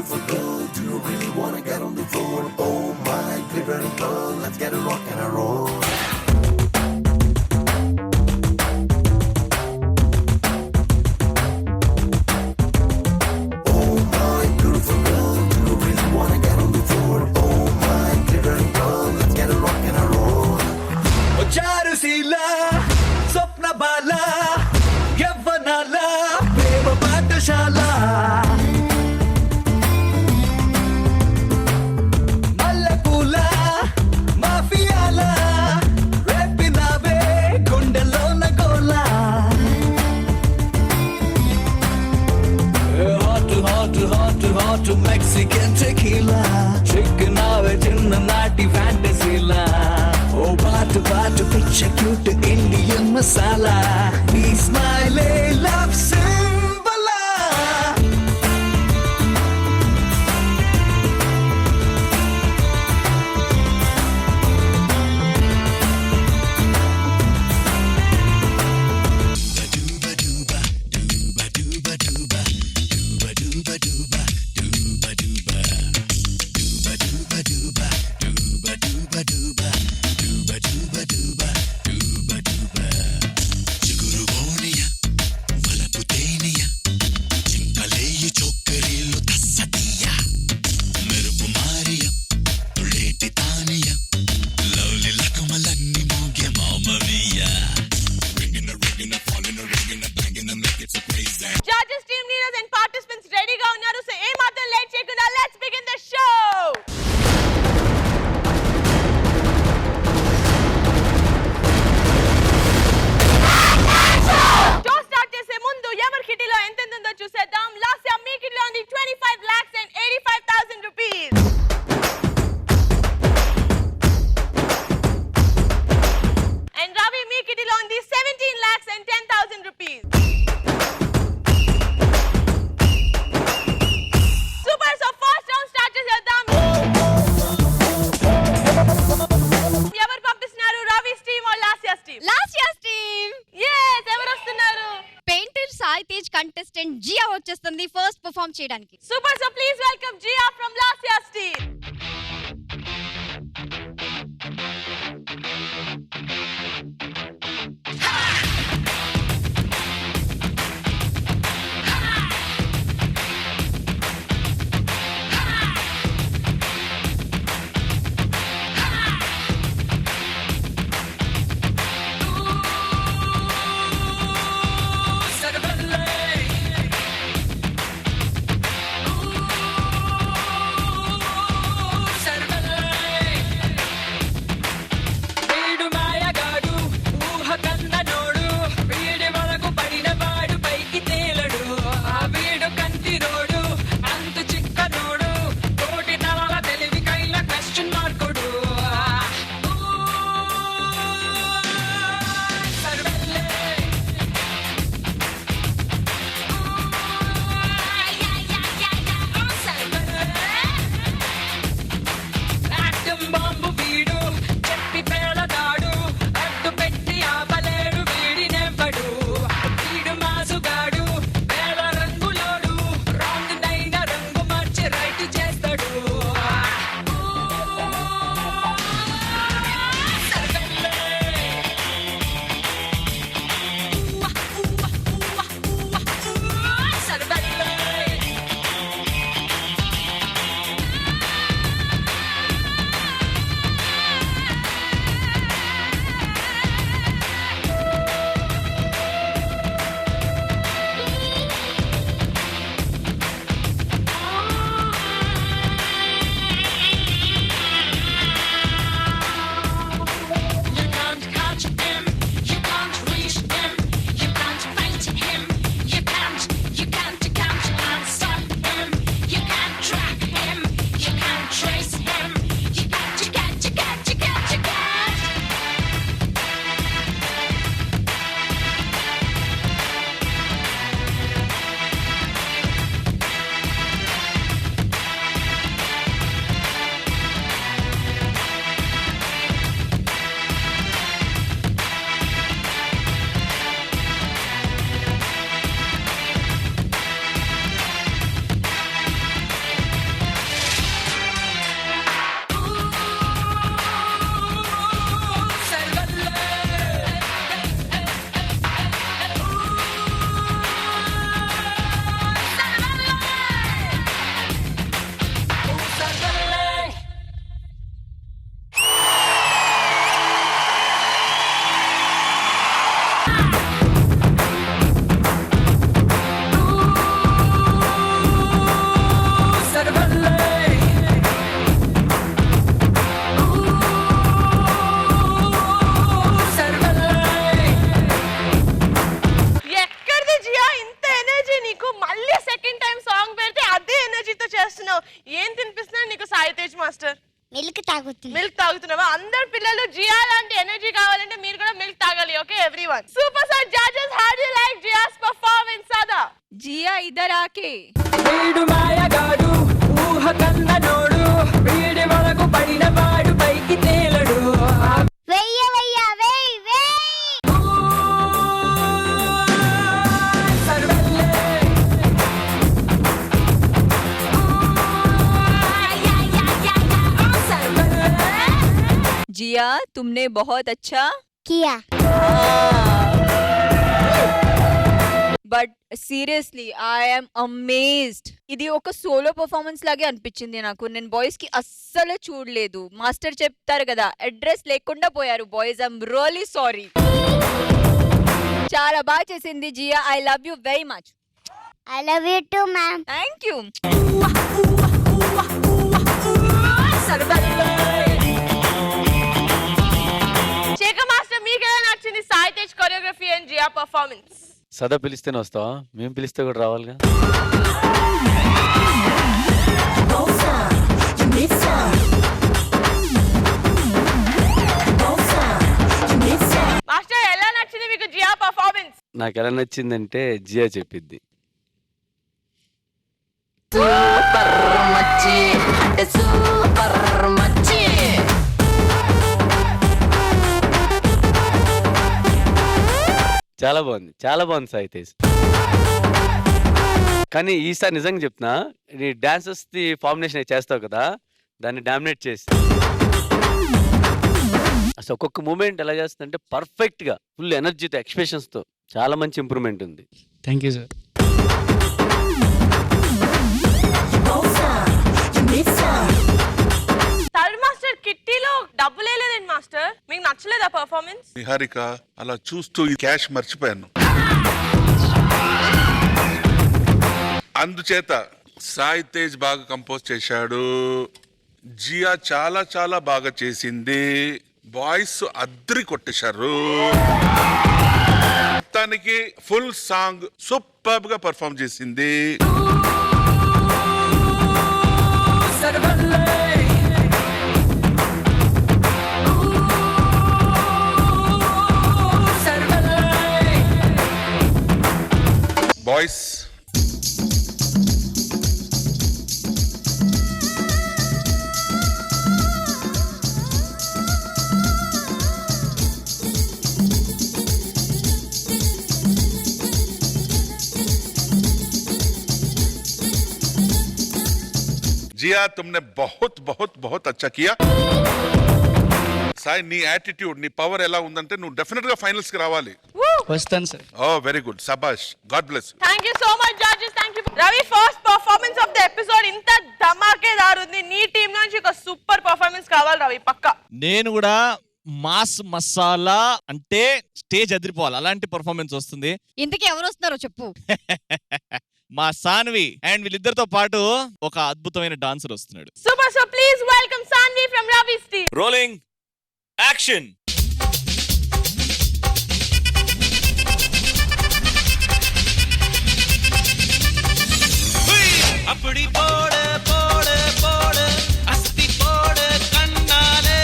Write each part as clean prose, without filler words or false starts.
beautiful girl, do you really wanna get on the floor? Oh my glittering girl, let's get a rock and a roll. Oh my beautiful girl, do you really wanna get on the floor? Oh my glittering girl, let's get a rock and a roll. Charusheela స్వప్న బాల యవ్వనాల ప్రేమ పాఠశాల మల్లెపూల మాఫియాల రేపినావే గుండెలోన గోల hot hot hot hot Mexican tequila చిక్కునావే చిన్ననాటి ఫ్యాంటసీలా ఓ బాటు బాటు పిచ్చ క్యూట్ ఇండియన్ మసాలా నీ స్మైలే love సింబలా Judges, team leaders and participants రెడీగా ఉన్నారు. సో ఏ మాత్రం లేట్ చేయకుండా let's begin the show. Show start చేసే ముందు ఎవరి కిటీలో ఎంత ఉందో చూసేద్దాం. లాస్ట్ ఇయర్ మీ కిటీలో ఉంది 25 lakhs and 85,000 rupees. And Ravi మీ కిటీలో ఉంది 17 lakhs and 10,000 rupees. Super, so first round start చేద్దాం. ఎవరు పంపిస్తున్నారు? Ravi's team or Lasya's team? Lasya's team. yes ఎవరు వస్తున్నారు? పెయింటర్ సాయి తేజ్ కంటెస్టెంట్ జియా వచ్చేస్తుంది ఫస్ట్ పర్ఫార్మ్ చేయడానికి. Super, so please welcome Jia from Lasya's team. తాగుతుంది. మిల్క్ తాగుతున్నావా? అందరు పిల్లలు జియా లాంటి ఎనర్జీ కావాలంటే మీరు కూడా మిల్క్ తాగాలి. Okay everyone. Super star judges, how do you like Jia's performance? Sada Jia either ఆకే వీడు మాయగాడు ఊహ కన్నడోడు వీడి వరకు పడిన వాడు పైకి తేలడు వెయ్య వెయ్య వెయ్ వెయ్. సర్వల్లే जिया तुमने बहुत अच्छा किया. But seriously I'm amazed. ఇది ఒక సోలో పర్ఫార్మెన్స్ లాగే అనిపించింది నాకు. నేను బాయ్స్ కి అస్సలు చూడలేదు. మాస్టర్ చెప్తారు కదా, అడ్రస్ లేకుండా పోయారు బాయ్స్. I'm really sorry. చాలా బాగా చేసింది Jiya. I love you very much. I love you too, ma'am. Thank you. Shekhar master, మీకు ఎలా నచ్చింది Sai Tej choreography and Jiya performance? సదా పిలిస్తేనే వస్తావా? మేము పిలిస్తే కూడా రావాలిగా. మాస్టర్ ఎలా నచ్చింది మీకు జియా పర్ఫార్మెన్స్? నాకు ఎలా నచ్చిందంటే జియా చెప్పిద్ది. చాలా బాగుంది, చాలా బాగుంది సాయి తేజ్. కానీ ఈసారి నిజంగా చెప్తున్నా, నీ డాన్సెస్ ది ఫార్మినేషన్ చేస్తావు కదా, దాన్ని డామినేట్ చేసి అసలు ఒక్కొక్క మూమెంట్ ఎలా చేస్తుందంటే పర్ఫెక్ట్ గా ఫుల్ ఎనర్జీతో ఎక్స్ప్రెషన్స్ తో చాలా మంచి ఇంప్రూవ్మెంట్ ఉంది. Thank you sir. Tarun master, కిట్టీలో డబ్బులు లేదండి మాస్టర్, మీకు నచ్చలేదా పర్ఫార్మెన్స్? నిహారిక అలా చూస్తూ ఈ క్యాష్ మర్చిపోయాను. అందుచేత సాయి తేజ్ బాగా కంపోజ్ చేశాడు, జియా చాలా చాలా బాగా చేసింది, బాయ్స్ అద్దరి కొట్టేశారు. మొత్తానికి ఫుల్ సాంగ్ సూపర్ గా పర్ఫామ్ చేసింది. బాయ్స్ जिया तुमने बहुत बहुत बहुत अच्छा किया. సాయి నీ యాటిట్యూడ్, నీ పవర్ ఎలా ఉందంటే నువ్వు డెఫినెట్ గా ఫైనల్స్ కి రావాలి. వస్తాను సార్. ఓ వెరీ గుడ్, సబాష్, god bless. Thank you so much judges. Thank you. Ravi, first performance of the episode ఇంత ధమాకేదార్ ఉంది. నీ టీం నుంచి ఒక సూపర్ పర్ఫార్మెన్స్ కావాలి రవి, పక్కా. నేను కూడా మాస్ మసాలా అంటే స్టేజ్ అదిరిపోవాలి, అలాంటి పర్ఫార్మెన్స్ వస్తుంది. ఇంతకీ ఎవరు వస్తున్నారో చెప్పు. మా సాన్వి అండ్ వీళ్ళిద్దరితో పాటు ఒక అద్భుతమైన డాన్సర్ వస్తున్నాడు. Super. So please welcome Sanvi from రవి's team. Rolling action. அப்படி போடு போடு போடு அஸ்தி போடு கண்ணாலே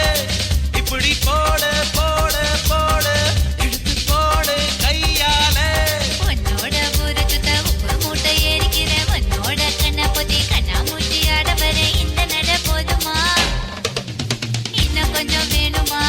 இப்படி போடு போடு போடு எடுத்து போடு கையாலே உன்னோட ஊருக்குத்த உப்பு மூட்டை ஏறிக்கிற உன்னோட கண்ண பொதி கண்ணா மூட்டி ஆட வர இந்த நட போதுமா இன்னும் கொஞ்சம் வேணுமா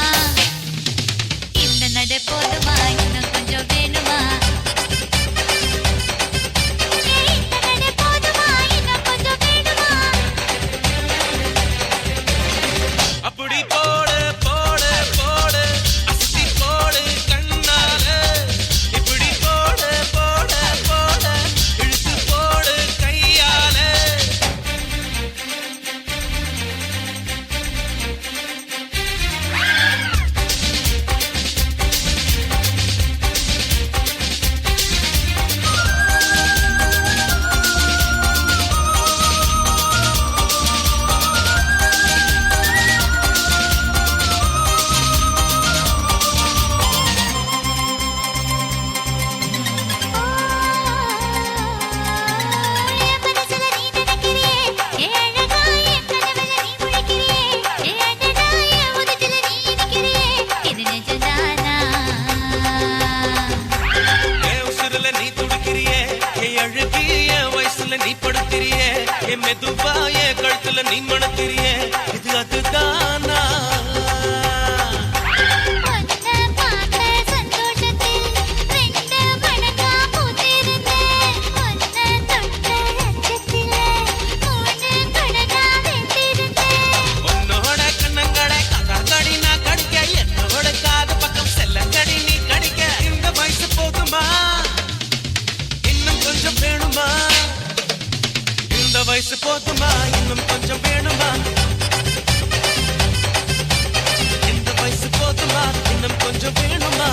கழுத்துல நீ படுத்திரியே என் மெதுவா என் கழுத்துல நீ மணத்திரியே இது அதுதானா ஒன்ன பார்த்த சந்தோஷத்தில் ரெண்டு மடங்கா பூத்திருந்தேன் ஒன்ன தொட்ட அச்சத்திலே மூணு மடங்கா வெந்திருந்தேன் உன்னோட கண்ணங்கடை கடி நான் கடிக்க என்னோட காது பக்கம் செல்லங்கடி நீ கடிக்க இந்த வயசு போதுமா இன்னும் கொஞ்சம் வேணுமா இந்த வயசு போதுமா இன்னும் கொஞ்சம் வேணுமா இந்த வயசு போதுமா இன்னும் கொஞ்சம் வேணுமா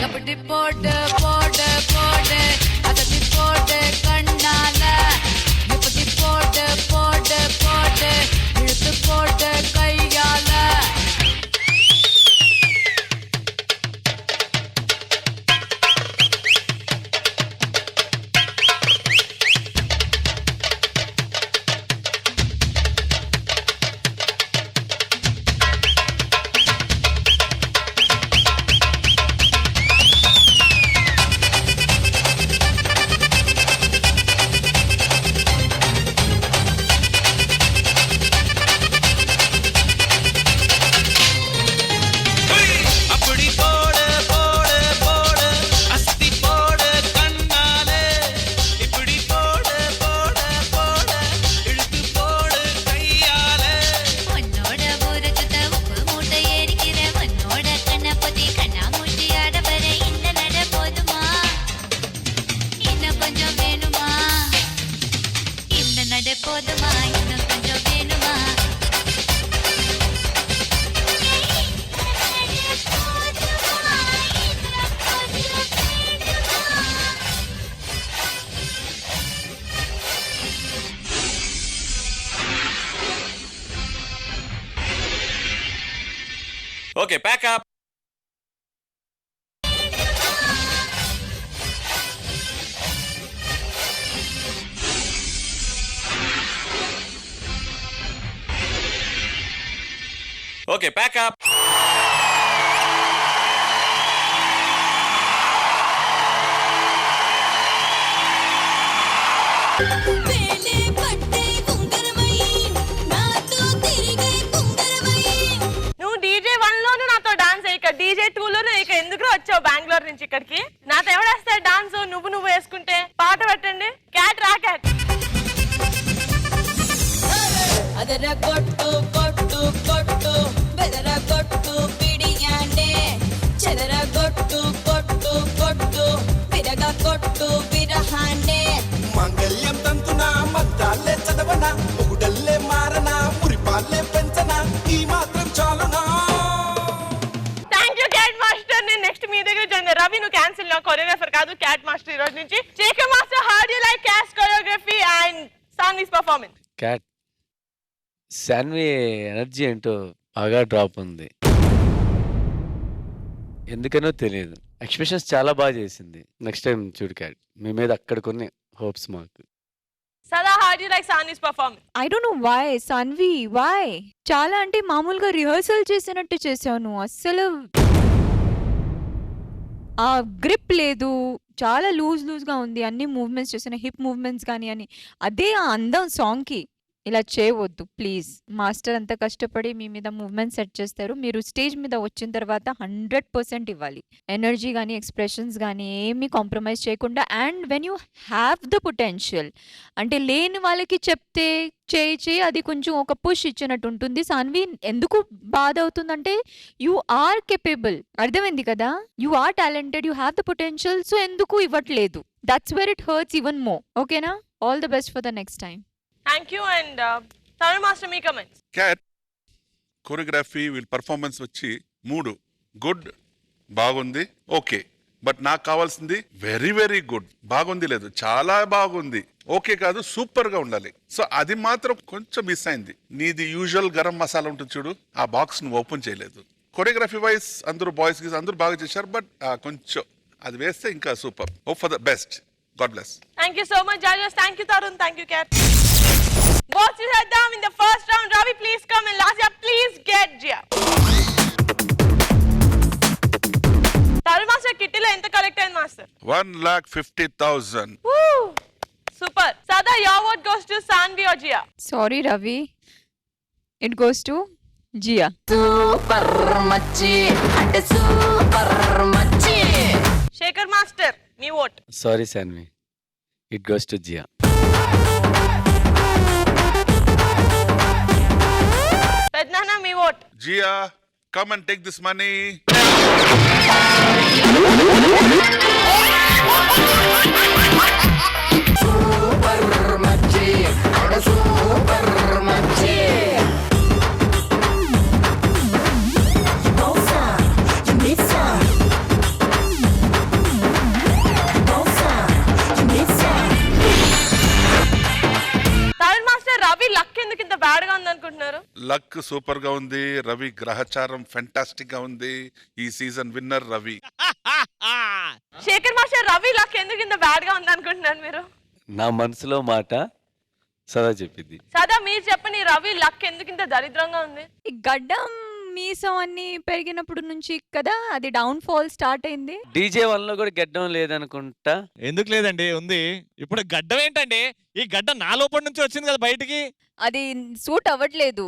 எப்படி போட்டு போட்டு போட்டு அதட்டி போட்டு கண்ணால எப்படி போட்டு போட்டு போட்டு இழுத்து போட்டு கையால அப்படி போடு போடு போடு அஸ்தி போடு கண்ணாலே இப்படி போடு போடு போடு இழுத்து போடு கையாலே உன்னோட ஊரை சுத்த உப்பு மூட்டை ஏறிக்கிற உன்னோட கண்ணை பொத்தி கண்ணா மூட்டி ஆட வர இந்த நட போதுமா இன்னும் கொஞ்சம் வேணுமா இந்த நட போதுமா இன்னும் கொஞ்சம் வேணுமா okay pack up okay pack up వేలే పట్టే కుంగరమై నాతో తిరిగే కుంగరమై నువ్వు DJ 1 లోను నాతో డాన్స్ వేయక DJ 2 లోను ఇక ఎందుకు వచ్చావు బెంగళూరు నుంచి ఇక్కడికి నాతో ఎవడేస్తాడు డాన్స్ నువ్వు వేసుకుంటే పాట పెట్టండి క్యాట్ రా క్యాట్ ಅದರ ಕೊಟ್ಟು ಕೊಟ್ಟು ಕೊಟ್ಟು ಬೆದರ ಕೊಟ್ಟು ಬಿಡಿಯಾನೆ ಚದರ ಕೊಟ್ಟು ಕೊಟ್ಟು ಕೊಟ್ಟು ಬಿರಗ ಕೊಟ್ಟು ಬಿರಹಾನೆ మాంగళ్యం తంతునా మద్దాలే చదవనా మొగుడల్లే మారనా మురిపాలే పెంచనా ఈ మాత్రం చాలునా థ్యాంక్ యూ క్యాట్ మాస్టర్ నేను నెక్స్ట్ మీ దగ్గర జాయిన్ రవి నువ్వు క్యాన్సిల్ నా కొరియోగ్రాఫర్ కాదు క్యాట్ మాస్టర్ ఈ రోజు నుంచి Shekhar master how do you like క్యాస్ట్ choreography and Sanvi's performance Cat Sanvi energy ఏంటో బాగా డ్రాప్ ఉంది. ఎందుకనో తెలియదు. ఎక్స్‌ప్రెషన్స్ చాలా బాగా చేసింది. నెక్స్ట్ టైం చూడు క్యాట్. మీ మీద అక్కడ కొన్ని హోప్స్ మాకు. Sada how do you like Sanvi's performance I don't know why Sanvi why చాలా అంటే మామూలుగా రిహర్సల్ చేసినట్టు చేశాను అస్సలు ఆ గ్రిప్ లేదు చాలా లూజ్గా ఉంది అన్ని మూవ్మెంట్స్ చేసిన హిప్ మూవ్మెంట్స్ కానీ అని అదే ఆ అందం సాంగ్కి ఇలా చేయవద్దు ప్లీజ్ మాస్టర్ అంత కష్టపడి మీ మీద మూవ్మెంట్ సెట్ చేస్తారు మీరు స్టేజ్ మీద వచ్చిన తర్వాత 100% ఇవ్వాలి ఎనర్జీ కానీ ఎక్స్ప్రెషన్స్ కానీ ఏమీ కాంప్రమైజ్ చేయకుండా and when you have the potential అంటే లేని వాళ్ళకి చెప్తే చేయి అది కొంచెం ఒక పుష్ ఇచ్చినట్టు ఉంటుంది సాన్వి ఎందుకు బాధ అవుతుందంటే యు ఆర్ కేపబుల్ అర్థమైంది కదా you are talented you have the potential so ఎందుకు ఇవ్వట్లేదు that's where it hurts even more ఓకేనా all the best for the next time thank you and Tarun master మీ కమెంట్స్ క్యాట్ కోరియోగ్రఫీ వీళ్ళ performance వచ్చి 3 good బాగుంది okay but నాకు కావాల్సింది very very good బాగుంది లేదు చాలా బాగుంది ఓకే కాదు సూపర్ గా ఉండాలి సో అది మాత్రం కొంచెం మిస్ అయింది నీది యూజువల్ గరం మసాలా ఉంటుంది చూడు ఆ బాక్స్ నువ్వు ఓపెన్ చేయలేదు కొరియోగ్రఫీ వైజ్ అందరూ బాయ్స్ కి అందరూ బాగా చేశారు బట్ కొంచెం అది వేస్తే ఇంకా super hope for the best god bless thank you so much judges thank you Tarun thank you cat Votes చేద్దాం in the first round. Ravi, please come and Lasya, please get Jia. Tarun master కిట్టీలో ఎంత collect అయింది master. 1,50,000. Super. Sada your vote goes to Sanvi or Jia? Sorry Ravi, it goes to Jia. Shekhar master మీ vote. Sorry Sanvi, it goes to Jia. పెద్దనాన్న మీ vote. Jia, come and take this money. Tarun master, Ravi luck ఎందుకు ఇంత bad గా ఉంది అనుకుంటున్నారు? లక్ సూపర్ గా ఉంది. రవి గ్రహచారం ఫెంటాస్టిక్ గా ఉంది. ఈ season winner Ravi. Shekhar master, Ravi luck ఎందుకు ఇంత బ్యాడ్ గా ఉంది అనుకుంటున్నారు మీరు? నా మనసులో మాట సదా చెప్పింది. సదా మీరు చెప్పని, రవి లక్ ఎందుకు ఇంత దరిద్రంగా ఉంది? ఈ గడ్డం మీసం అన్ని పెరిగినప్పుడు నుంచి కదా అది డౌన్ ఫాల్ స్టార్ట్ అయింది. డీజే వన్ లో కూడా గెడ్డం లేదనుకుంటా. ఎందుకు లేదండి, ఉంది. ఇప్పుడు గడ్డం ఏంటండి? ఈ గడ్డ నా లోపల నుంచి వచ్చింది కదా బయటికి. అది సూట్ అవ్వట్లేదు.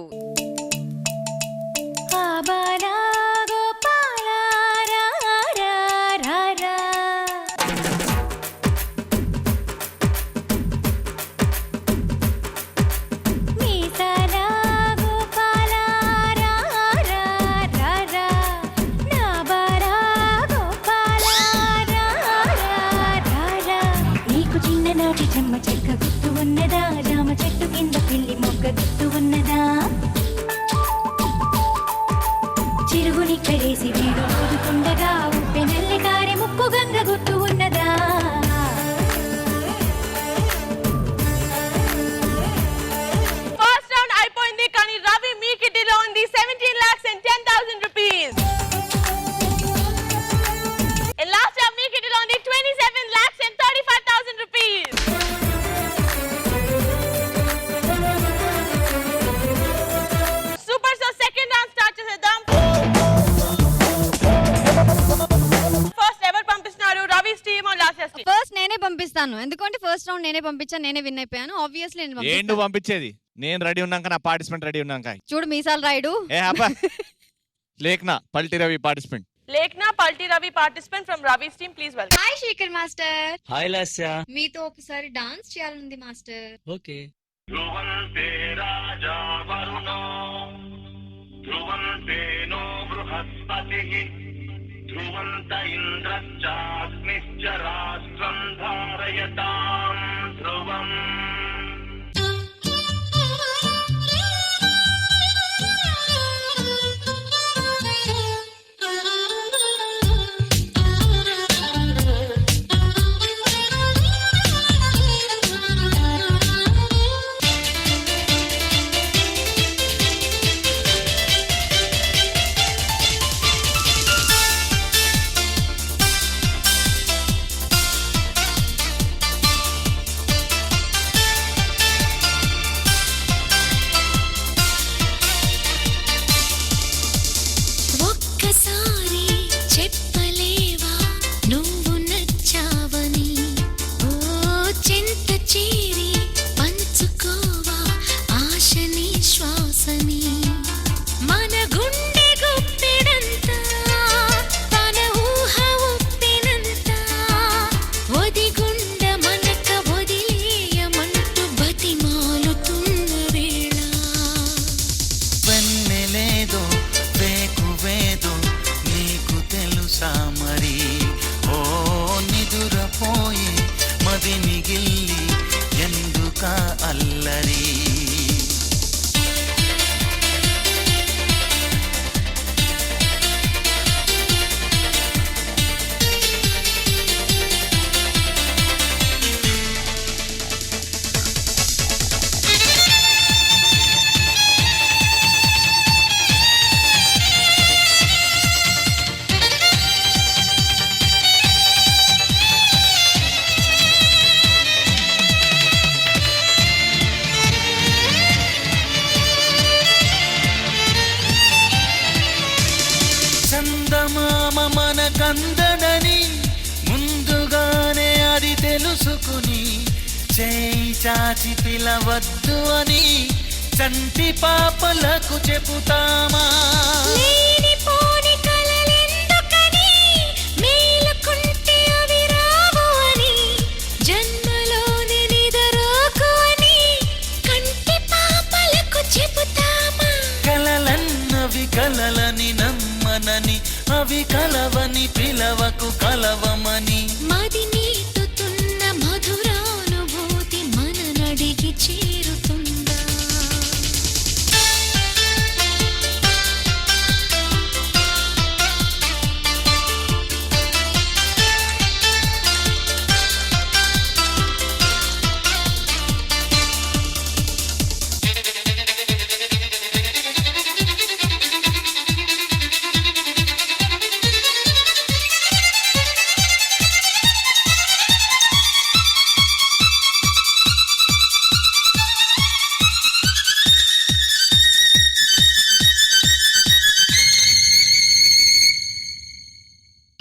నీకు చిన్ననాటి చెమ్మ చెక్క గుర్తు ఉన్నదా? జామ చెట్టు కింద పిల్లి మొగ్గ గుర్తు ఉన్నదా? చిరుగుని కడేసి వీడు ఊదుకుండగా ఉప్పెనెల్లి కారి ముక్కు గంగ గుర్తు ఉన్నదా? ఫస్ట్ రౌండ్ అయిపోయింది, కానీ రవి మీ కిటీలో ఉంది 17,10,000 రూపీస్. లాస్ట్ రౌండ్ మీ కిటీలో ఉంది 27,35,000 rupees. Super. So second round start చేసేద్దాం. ఫస్ట్ ఎవరు పంపిస్తున్నారు? Ravi team or last team? First నేనే పంపిస్తాను, ఎందుకంటే ఫస్ట్ రౌండ్ నేనే పంపించాను, నేనే విన్ అయిపోయాను. ఆబ్వియస్లీ నేను ఏంటి పంపిస్తాను. పంపించేది? నేను రెడీ ఉన్నాక, నా పార్టిసిపెంట్ రెడీ ఉన్నాక. చూడు మీసాలు రాయుడు. ఏ అబ్బా, లేఖనా పల్టి రవి పార్టిసిపెంట్. లేఖనా పల్టి Ravi participant from Ravi's team, please welcome. Hi Shekhar master, hi Lasya. మీతో ఒకసారి డాన్స్ చేయాలనుంది మాస్టర్. ఓకే. ఒక్కసారి చెప్పలేవా నువ్వు నచ్చావని? ఓ చెంత చేరి పంచుకోవా ఆశని శ్వాసని? మన గుండె గుప్పెడంతా తన ఊహ ఉప్పెనంతా ఒదిగుండ మనక వదిలేయమంటూ బతిమాలుతున్న వేళ వెన్నెలేదో వేకువేదో నీకు తెలుసా మరి? ఓ నిదురపోయి మది మిగిల్లి ఎందుక అల్లరి? చందమామ మన కందడని ముందు తెలుసుకుని చేయి చాచి పిలవద్దు అని చంటి పాపలకు చెబుతామా? లేనిపోని కలలెందుకని మేలుకుంటే అవి రావు అని జన్మలోని నిదరోకు అని కంటి పాపలకు చెబుతామా? కలలన్నవి కలలని నమ్మనని అవి కలవని పిలవకు కలవమని మది నీటుతున్న మధురానుభూతి మన నడికి చేరుతుందా?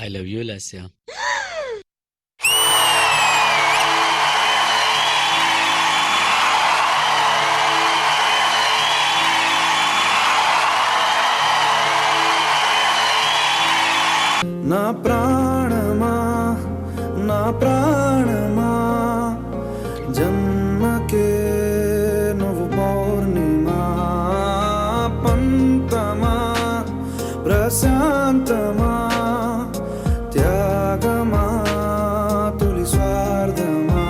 I love you Lasya. నా ప్రాణమా నా ప్రాణమా జన్మకే నువ్వు పౌర్ణిమా పంతమా ప్రశాంతమా త్యాగమా తొలి స్వార్థమా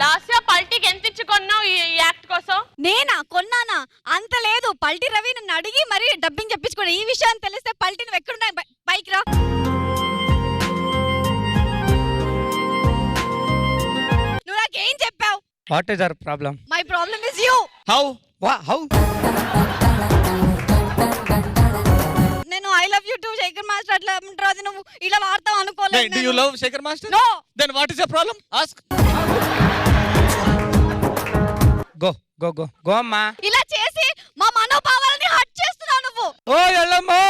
లాస్ట్ పల్టీకి ఎంత ఇచ్చుకున్నావు ఈ యాక్ట్ కోసం? నేనా కొన్నానా? అంత లేదు. పల్టీ రవి నన్ను అడిగి మరి డబ్బింగ్ చెప్పించుకోండి. ఈ విషయం తెలిస్తే పల్టీ నువ్వు ఎక్కడున్నా బైక్ రా. నువ్వు నాకేం చెప్పావు? What is our problem? My problem is you. How how? నేను I love you too Shekhar master అట్లా రాజు నువ్వు ఇలా వాడతావు అనుకోలేదు. Do you love Shekhar master? No. Then what is your problem? Ask. Go go go go అమ్మా. ఇలా చేసి మా మనోభావాలని హర్ట్ చేస్తున్నావు నువ్వు. ఓ ఎల్లమ్మో.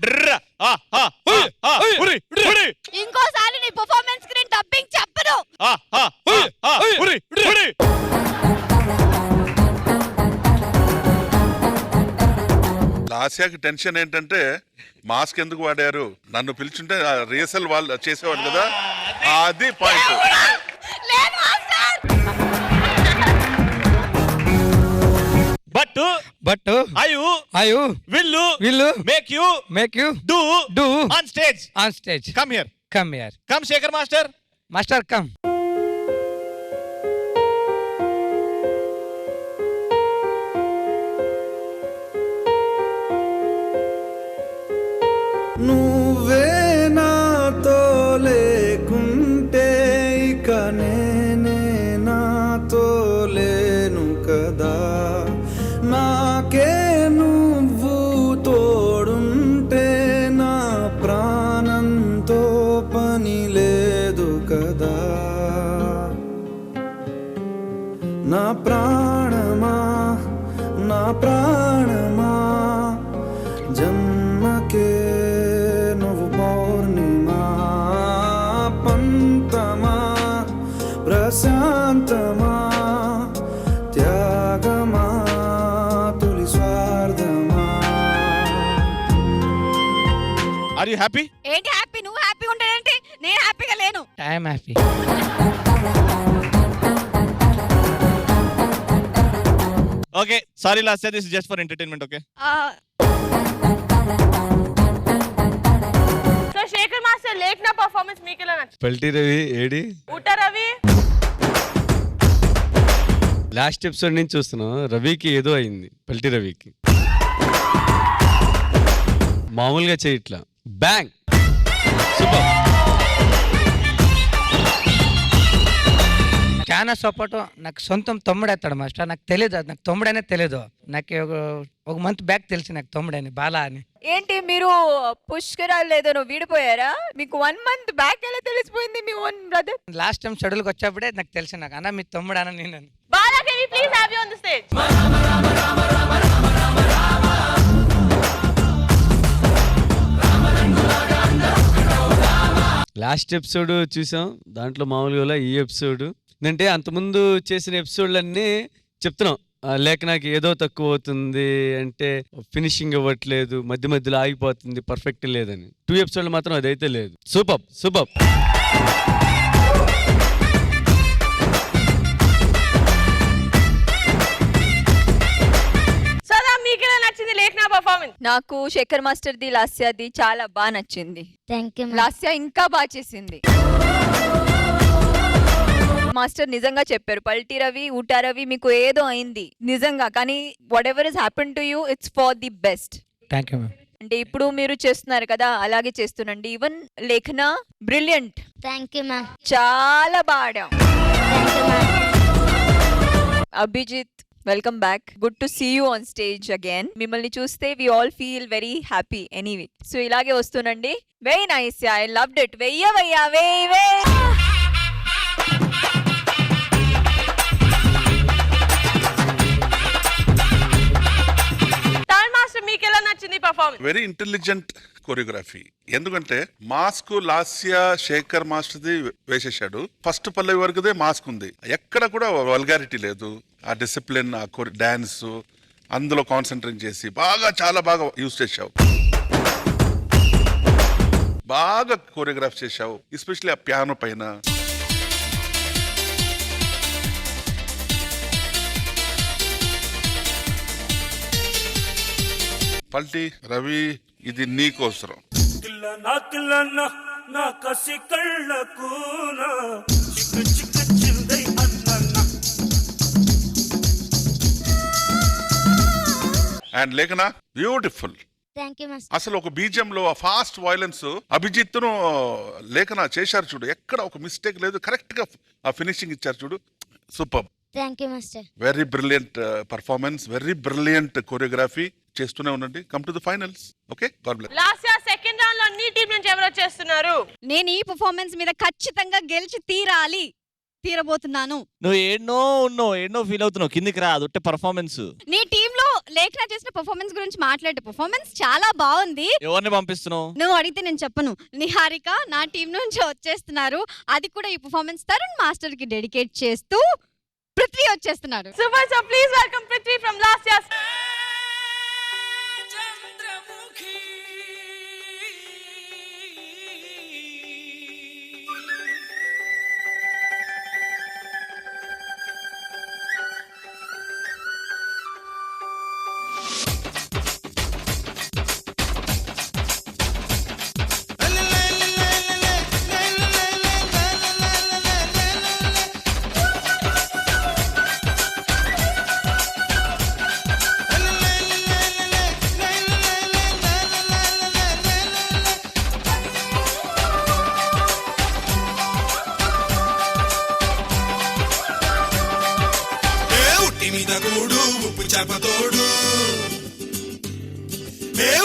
డ్ర ఆ ఆ ఆ ఉరి ఉరి. ఇంకోసారి నీ పర్ఫార్మెన్స్ కి నేను డబ్బింగ్ చెప్పను. ఆ ఆ ఆ ఉరి ఉరి. లాస్యాకి టెన్షన్ ఏంటంటే మాస్క్ ఎందుకు వాడారు, నన్ను పిలుచుంటే రిహర్సల్ వాళ్ళు చేసేవాడు కదా, అది పాయింట్. లేదు master. But I will make you do on stage. Come here. Come Shekhar master. Master come. నువ్వే నాతో లేకుంటే ఇక నేనే నాతో లేను కదా, నాకే నువ్వు తోడుంటే నా ప్రాణంతో పని లేదు కదా. నా ప్రాణమా నా ప్రాణమా జన్మకే నువ్వు పౌర్ణిమా పంతమా ప్రశాంతమా త్యాగమా తొలి స్వార్థమా. Are you happy? ఏంటి హ్యాపీ? నువ్వు హ్యాపీగా ఉంటావేంటి? నేను హ్యాపీగా లేను. I'm happy. Okay sorry Lasya, this is just for entertainment. Okay. So Shekhar master Lekhana performance మీకు ఎలా నచ్చింది? పల్టీ రవి ఏడి ఊట రవి లాస్ట్ ఎపిసోడ్ నుంచి చూస్తున్నాం. రవికి ఏదో అయింది, పల్టీ రవికి. మామూలుగా చేయట్లా. Bang super. చాలా సపోర్ట్. నాకు సొంతం తమ్ముడు ఎత్తాడు మాస్టర్. నాకు తెలియదు, అది నాకు తమ్ముడనే తెలియదు. నాకు ఒక మంత్ బ్యాక్ తెలిసి నాకు తమ్ముడని బాలా అని. ఏంటి మీరు పుష్కరాలు ఏదో వీడిపోయారా? మీకు 1 month బ్యాక్ ఎలా తెలిసిపోయింది మీ ఓన్ బ్రదర్? లాస్ట్ టైం షెడ్యూల్కి వచ్చేప్పుడే నాకు తెలిసి నాకు అన్న మీ తమ్ముడు అన్న నేను. Bala can we please have you on the stage. Last episode చూసాం, దాంట్లో మామూలుగా ఈ ఎపిసోడ్ అంటే అంతకుముందు చేసిన ఎపిసోడ్లన్నీ చెప్తున్నాం, లేక నాకు ఏదో తక్కువ అవుతుంది అంటే ఫినిషింగ్ ఇవ్వట్లేదు, మధ్య మధ్యలో ఆగిపోతుంది, పర్ఫెక్ట్ లేదని. 2 ఎపిసోడ్లు మాత్రం అదైతే లేదు. Super super. సదా మీకెలా నచ్చింది లేఖనా పర్ఫార్మెన్స్? నాకు శేఖర్ మాస్టర్ది లాస్యాది చాలా బాగా నచ్చింది. థ్యాంక్ యూ లాస్య ఇంకా బాగా చేసింది. మాస్టర్ నిజంగా చెప్పారు, పల్టీ రవి ఊటా రవి మీకు ఏదో అయింది నిజంగా, కానీ whatever is happen to you it's for the best. Thank you ma'am. అంటే ఇప్పుడు మీరు చేస్తున్నారు కదా అలాగే చేస్తుండండి. Even Lekhana brilliant, thank you ma'am. చాలా బాగా. Thank you ma'am. Abhijit welcome back, good to see you on stage again. మిమ్మల్ని చూస్తే we all feel very happy anyway. So ఇలాగే వస్తుండండి. Very nice, I loved it. వెయ్య మీకెలా నచ్చింది పర్ఫార్మెన్స్? Very intelligent choreography. ఎందుకంటే మాస్క్ లాస్య శేఖర్ మాస్టర్ది వేసేసాడు. ఫస్ట్ పల్లవి వరకుదే మాస్క్ ఉంది, ఎక్కడ కూడా వల్గారిటీ లేదు. ఆ డిసిప్లిన్, ఆ డాన్స్ అందులో కాన్సన్ట్రేట్ చేసి చాలా బాగా యూజ్ చేసావు. బాగా కొరియోగ్రాఫ్ చేసావు, ఎస్పెషల్లీ ఆ పియానో పైన. పల్టీ రవి, ఇది నీకోసరం. అండ్ లేఖన బ్యూటిఫుల్. Thank you master. అసలు ఒక బీజంలో ఆ ఫాస్ట్ వైలెన్స్ అభిజిత్ను లేఖన చేశారు చూడు, ఎక్కడ ఒక మిస్టేక్ లేదు, కరెక్ట్ గా ఆ ఫినిషింగ్ ఇచ్చారు చూడు. Super. Thank you master. Very brilliant performance, very brilliant choreography. చేస్తూనే ఉండండి. Come to the finals. Okay, God bless. Last year second round లో అన్ని టీం నుంచి ఎవరు వచ్చేస్తున్నారు? నేను ఈ పర్ఫార్మెన్స్ మీద ఖచ్చితంగా గెలిచి తీరబోతున్నాను. నువ్వు ఎన్నో ఫీల్ అవుతున్నావు, కిందికి రా, అదొట్టే పర్ఫార్మెన్స్. నీ టీమ్ లో లేఖన చేసిన పర్ఫార్మెన్స్ గురించి మాట్లాడే పర్ఫార్మెన్స్ చాలా బాగుంది. ఎవరిని పంపిస్తున్నావు? నువ్వు అడిగితే నేను చెప్పను. నిహారిక నా టీం నుంచి వచ్చేస్తున్నారు. అది కూడా ఈ పర్ఫార్మెన్స్ తరుణ్ మాస్టర్ కి డెడికేట్ చేస్తూ పృథ్వీ వచ్చేస్తున్నారు. Super. So please welcome Prithvi from last year.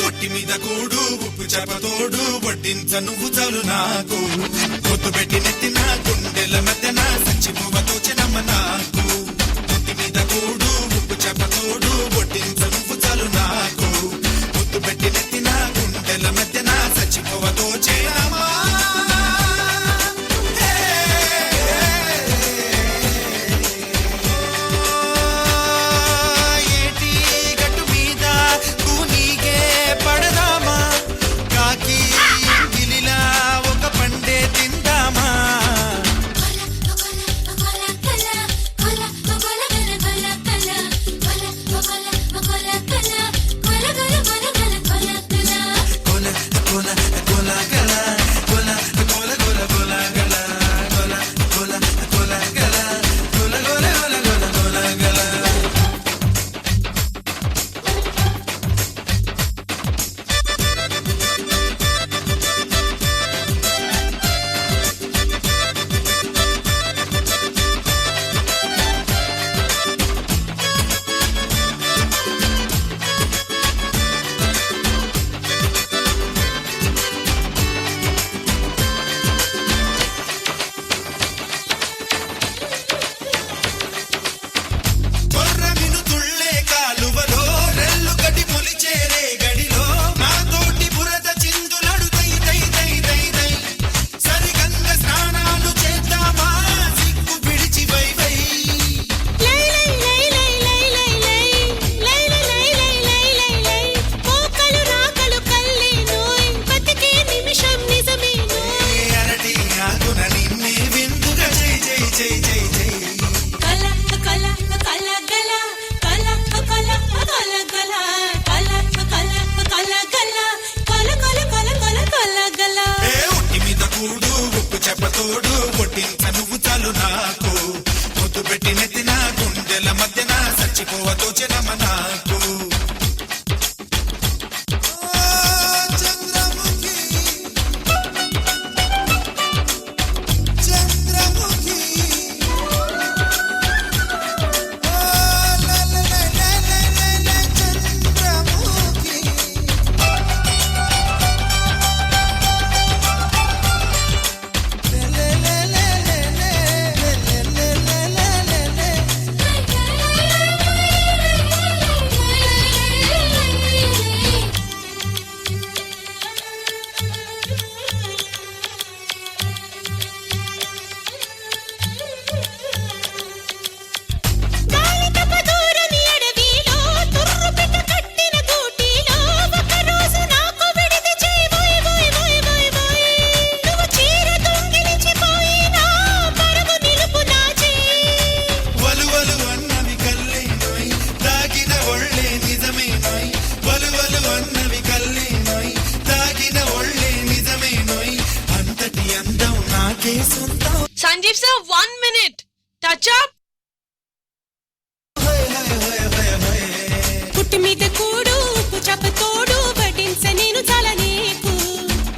ఉట్టి మీద కూడు ఉప్పు చేపతోడు వడ్డించ నువ్వు చాలు నాకు పొత్తు పెట్టి నెత్తిన గుండెల మధ్యన సచ్చిపోవతో చెనమ్మ నాకు. ఉట్టి మీద కూడు ఉప్పు చేపతోడు వడ్డించ నువ్వు చాలు నాకు పొత్తు పెట్టి నెత్తిన గుండెల మధ్యన సచ్చిపోవతో చెనమ్మ. పెట్టి నెత్తిన గుండెల మధ్యన చచ్చిపోవ తోచెనమ్మ నాకు Chandramukhi Chandramukhi Sanjeev sir, 1 minute. Touch up. పుట్టి మీద కూడు ఉప్పు చాప తోడు వడ్డించ నేను చాలా నీకు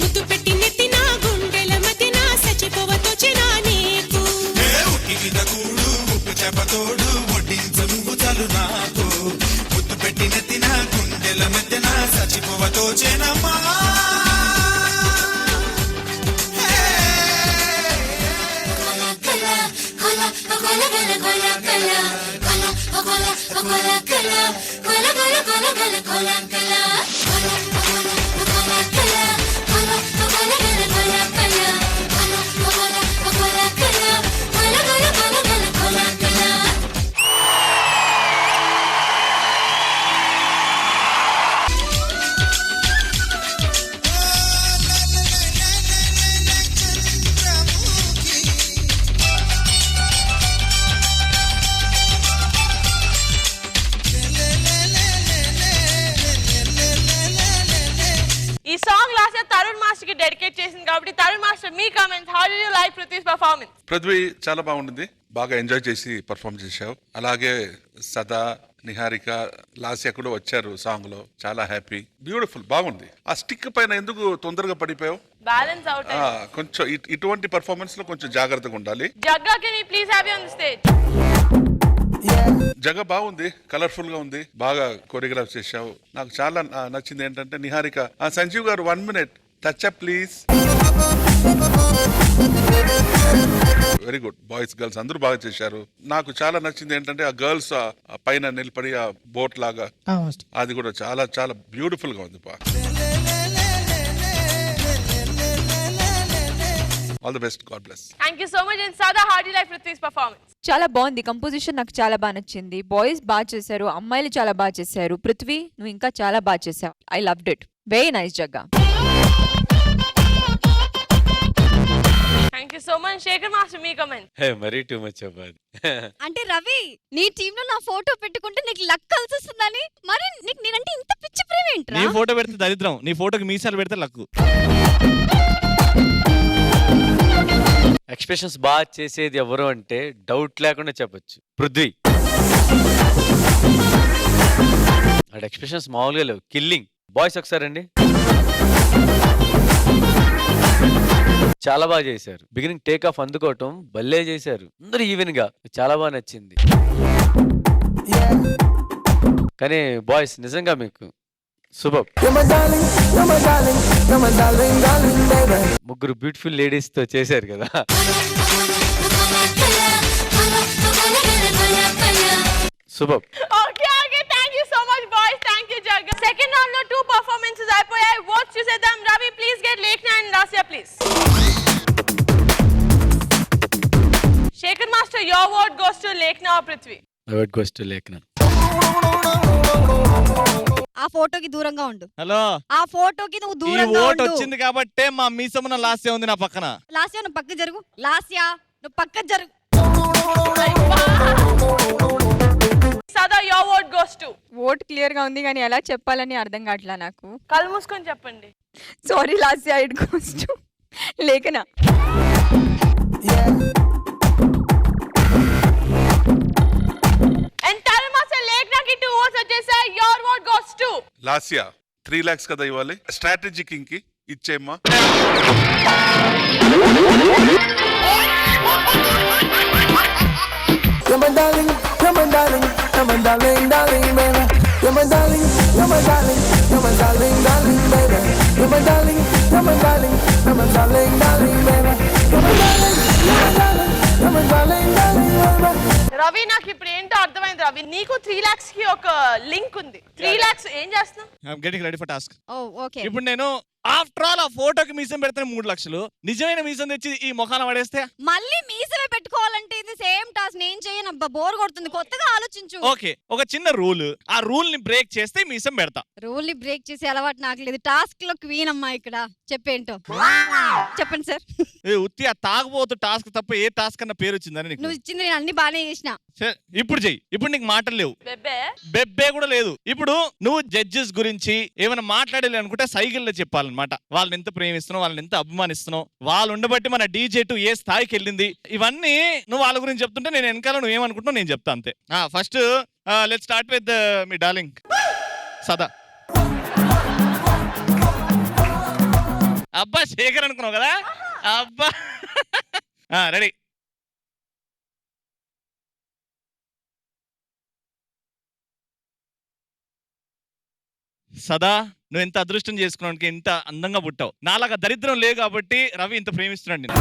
ముద్దు పెట్టి నెత్తిన గుండెల మధ్యన సచిపోవ తోచెనా నీకు ఉట్టి మీద కూడు ఉప్పు చేప తోడు వడ్డించ నువ్వు చాలు నాకు ముద్దు పెట్టి నెత్తిన గుండెల మధ్యన చచ్చిపోవ తోచెనమ్మా ఈ song last year Tarun master కి డెడికేట్ చేసింది కాబట్టి Tarun master me comments how did you like Prithvi's performance Prithvi చాలా బాగుండింది, బాగా ఎంజాయ్ చేసి పర్ఫామ్ చేశావు. అలాగే సదా, నిహారిక, లాస్య కూడా వచ్చారు సాంగ్ లో, చాలా హ్యాపీ, బ్యూటిఫుల్, బాగుంది. ఆ స్టిక్ పైన ఎందుకు తొందరగా పడిపోయావు? బ్యాలెన్స్ అవుట్ కొంచెం ఇటువంటి పర్ఫార్మెన్స్ లో కొంచెం జాగ్రత్తగా ఉండాలి. Jagga can you please have you on the stage? జగ బాగుంది, కలర్ఫుల్ గా ఉంది, బాగా కొరియోగ్రాఫ్ చేశావు. నాకు చాలా నచ్చింది ఏంటంటే నిహారిక, సంజీవ్ గారు 1 minute touch up please. Very good, boys girls అందరూ బాగా చేశారు. నాకు చాలా నచ్చింది ఏంటంటే ఆ గర్ల్స్ పైన నిలబడి ఆ బోట్ లాగా, అది కూడా చాలా చాలా బ్యూటిఫుల్ గా ఉంది. All the best, god bless. Thank you so much. And Sada, how do you like Prithvi's performance? చాలా బాగుంది, కంపోజిషన్ నాకు చాలా బాగా నచ్చింది. బాయ్స్ బాగా చేశారు, అమ్మాయిలు చాలా బాగా చేశారు. పృథ్వీ, నువ్వు ఇంకా చాలా బాగా చేశావు. I loved it, very nice Jagga. Thank you so much. Shekhar master మీ కామెంట్? హే, మరీ టూ మచ్ అవ్వదు. అంటే రవి, నీ టీమ్ లో నా ఫోటో పెట్టుకుంటే నీకు లక్ కలిసి వస్తుందని, మరి నీకు నేనంటే ఇంత పిచ్చి ప్రేమ ఏంట్రా? నీ ఫోటో పెడితే దరిద్రం, నీ ఫోటోకి మీసాలు పెడితే లక్కు. ఎక్స్ప్రెషన్స్ బాగా చేసేది ఎవరు అంటే డౌట్ లేకుండా చెప్పొచ్చు, పృథ్వీ. అక్కడ ఎక్స్ప్రెషన్స్ మామూలుగా లేవు, కిల్లింగ్. బాయ్స్ ఒకసారి అండి, చాలా బాగా చేశారు. బిగినింగ్ టేక్ ఆఫ్ అందుకోవటం భలే చేశారు, అందరూ ఈవెన్ గా, చాలా బాగా నచ్చింది. కానీ బాయ్స్ నిజంగా మీకు శుభం. ముగ్గురు బ్యూటిఫుల్ లేడీస్ తో చేశారు కదా. శుభం. Okay okay, thank you so much boys. Thank you Jagga. Second round లో 2 పర్ఫార్మెన్సెస్ అయిపోయాయి. ఓట్స్ చూసేద్దాం. Ravi please get Lekhana and Lasya please. Shekhar master, your vote goes to Lekhana or Prithvi? My vote goes to లేఖన. ఆ ఫోటోకి దూరంగా ఉండు. హలో, ఆ ఫోటోకి నువ్వు ఈ దూరంగా ఓట్ ఉండు. వచ్చింది కాబట్టే మా మీసమున లాస్య ఉంది నా పక్కన. లాస్యా, నువ్వు పక్క జరుగు. లాస్యా, నువ్వు పక్క జరుగు. సదా, your vote goes to? Vote clear గా ఉంది కానీ ఎలా చెప్పాలని అర్థం కావట్లా నాకు. కళ్ళు మూసుకొని చెప్పండి. Sorry Lasya, it goes to లేఖన. లాస్యా 3 lakhs కదా ఇవ్వాలి. స్ట్రాటజీ కింగ్ కి ఇచ్చేమ్మా. You're my darling, you're my darling, you're my darling, darling, baby. You're my darling, you're my darling, you're my darling, darling, baby. You're my darling, you're my darling, you're my darling, darling, baby. You're my darling, you're my darling, you're my darling, darling, baby. Ravi నాకు ఇప్పుడు ఏంటో అర్థమైంది రవి, నీకు 3 lakhs కి ఒక link ఉంది. 3 lakhs ఏం చేస్తున్నావు? I'm getting ready for task. Oh okay. ఇప్పుడు నేను ఆఫ్టర్ ఆల్ ఆ ఫోటోకి మీసం పెడితే 3 లక్షలు, నిజమైన మీసం తెచ్చి ఈ మొఖాన పడేస్తే మళ్ళీ మీసలే పెట్టుకోవాలంటే ఇది సేమ్ టాస్క్. నేను చేయను అబ్బా, బోర్ కొడుతుంది. కొత్తగా ఆలోచించు. ఓకే, ఒక చిన్న రూల్, ఆ రూల్ ని బ్రేక్ చేస్తే మీసం పెడతా. రూల్ ని బ్రేక్ చేసే అలవాటు నాకు లేదు. టాస్క్ లో క్వీన్ అమ్మా ఇక్కడ. చెప్పేంటో చెప్పండి సార్. ఉత్తి ఆ తాగబోతు టాస్క్ తప్ప ఏ టాస్క్ అన్న పేరు వచ్చిందని నీకు? నువ్వు ఇచ్చింది నేను అన్ని బానే చేసిన. ఇప్పుడు చెయ్యి. ఇప్పుడు నీకు మాటలు లేవు, బెబ్బే బెబ్బే కూడా లేదు. ఇప్పుడు నువ్వు జడ్జెస్ గురించి ఏమైనా మాట్లాడాలి అనుకుంటే సైకిల్లో చెప్పాలన్నమాట. వాళ్ళని ఎంత ప్రేమిస్తున్నావు, వాళ్ళని ఎంత అభిమానిస్తున్నావు, వాళ్ళు ఉండబట్టి మన DJ2 ఏ స్థాయికి వెళ్ళింది, ఇవన్నీ నువ్వు వాళ్ళ గురించి చెప్తుంటే నేను వెనకాల నువ్వు ఏమనుకుంటున్నావు నేను చెప్తా అంతే. First let's start with me darling సదా. అబ్బా శేఖర్ అనుకున్నావు కదా, అబ్బా. రెడీ. సదా, నువ్వు ఎంత అదృష్టం చేసుకున్నానికి, ఎంత అందంగా పుట్టావు. నాలాగా దరిద్రం లేదు కాబట్టి రవి ఇంత ప్రేమిస్తున్నాడు నేను.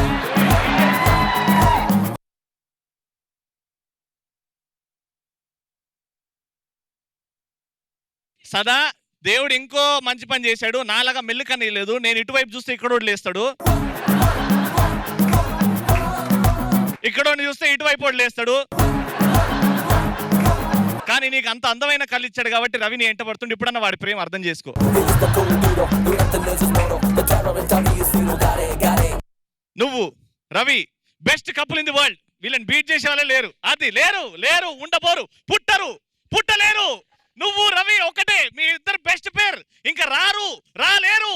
సదా, దేవుడు ఇంకో మంచి పని చేశాడు. నాలాగా మెల్లికని లేదు. నేను ఇటువైపు చూస్తే ఇక్కడ లేస్తాడు, ఇక్కడ చూస్తే ఇటువైపు లేస్తాడు. కానీ నీకు అంత అందమైన కళ్ళు ఇచ్చాడు కాబట్టి రవిని ఎంట పడుతుండే. ఇప్పుడన్నా వాడి ప్రేమ అర్థం చేసుకో. నువ్వు Ravi best couple in the world. వీళ్ళని బీట్ చేసే వాళ్ళే లేరు. అది లేరు, లేరు, ఉండబోరు, పుట్టలేరు. నువ్వు రవి ఒకటే, మీ ఇద్దరు బెస్ట్ పేర్. ఇంకా రాలేరు.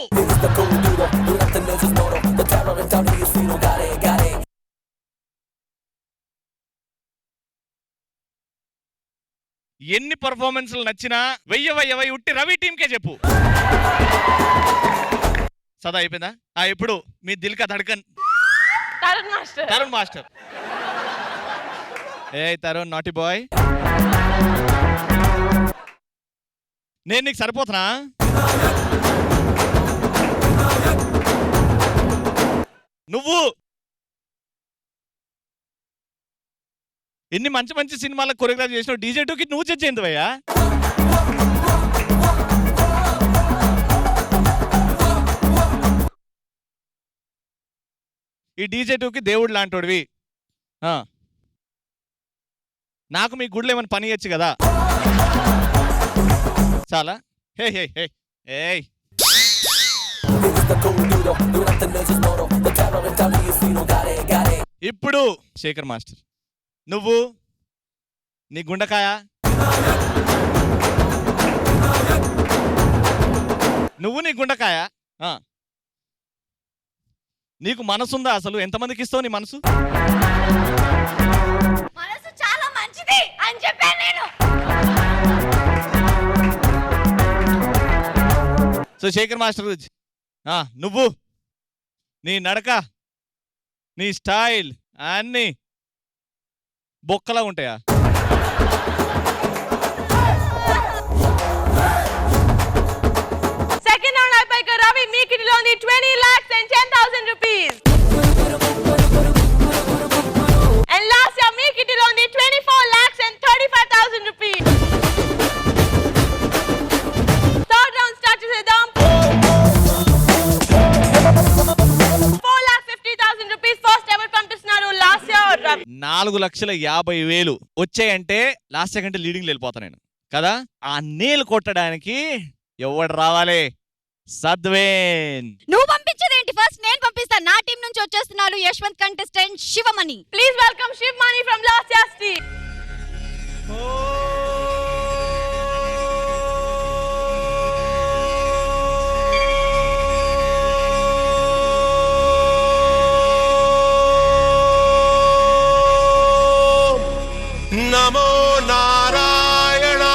ఎన్ని పర్ఫార్మెన్స్లు నచ్చినా వెయ్యి ఉట్టి రవి టీంకే చెప్పు. సదా అయిపోయిందా? ఇప్పుడు మీ దిల్ కా ధడ్కన్ తరుణ్ మాస్టర్. ఏ తరుణ్ నాటి బాయ్, నేను నీకు సరిపోతున్నా? నువ్వు ఎన్ని మంచి మంచి సినిమాలకు కొరియోగ్రాఫ్ చేసినావు. DJ2కి నువ్వు జడ్జ్ అయింది భయ్యా. ఈ DJ2కి దేవుడు లాంటోడివి. నాకు మీ గుడిలో ఏమైనా పని ఇవ్వచ్చు కదా. చాలా హే హే హే ఏయ్. ఇప్పుడు శేఖర్ మాస్టర్, నువ్వు నీ గుండకాయ, నీకు మనసుందా అసలు? ఎంతమందికి ఇస్తావు నీ మనసు? మనసు చాలా మంచిది అని చెప్పాను నేను. సో శేఖర్ మాస్టర్, నువ్వు నీ నడక, నీ స్టైల్ అన్ని బొక్కలా ఉంటాయా? సెకండ్ రౌండ్ అయిపోయాక రవి మీ కిటిలో ఉంది 20 lakhs and 10,000 rupees. And last year మీ కిటిలో ఉంది 24 lakhs and 35,000 rupees. Third round start చేద్దాం. 4,50,000 rupees ఫస్ట్ ఎవరు పంపిస్తున్నారు? Last year Ravi. 4,50,000 వచ్చాయంటే లాస్ట్ సెకండ్ లీడింగ్ వెళ్ళిపోతా నేను కదా. ఆ నీళ్ళు కొట్టడానికి ఎవడు రావాలి? సద్వేన్. నువ్వు పంపించేదేంటి? ఫస్ట్ నేను పంపిస్తాను. నా టీం నుంచి వచ్చేస్తున్నాడు Yashwant contestant Shivamani. Please welcome Shivamani from last years team. నమో నారాయణాయ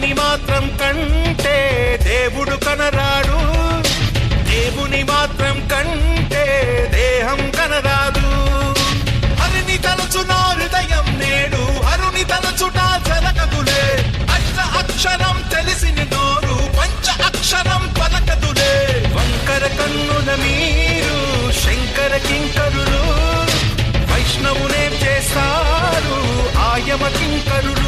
రాయిని మాత్రం కంటే దేవుడు కనరాడు, దేవుని మాత్రం కంటే దేహం కనరాదు. హరిని తలచున హృదయం నేడు, హరుని తలచుట జరగదులే. అక్షరం తెలిసిన నోరు పంచ అక్షరం పలకదులే. వంకర కన్నుల మీరు శంకర కింకరులు, వైష్ణవునేం చేస్తారు ఆయమ కింకరులు.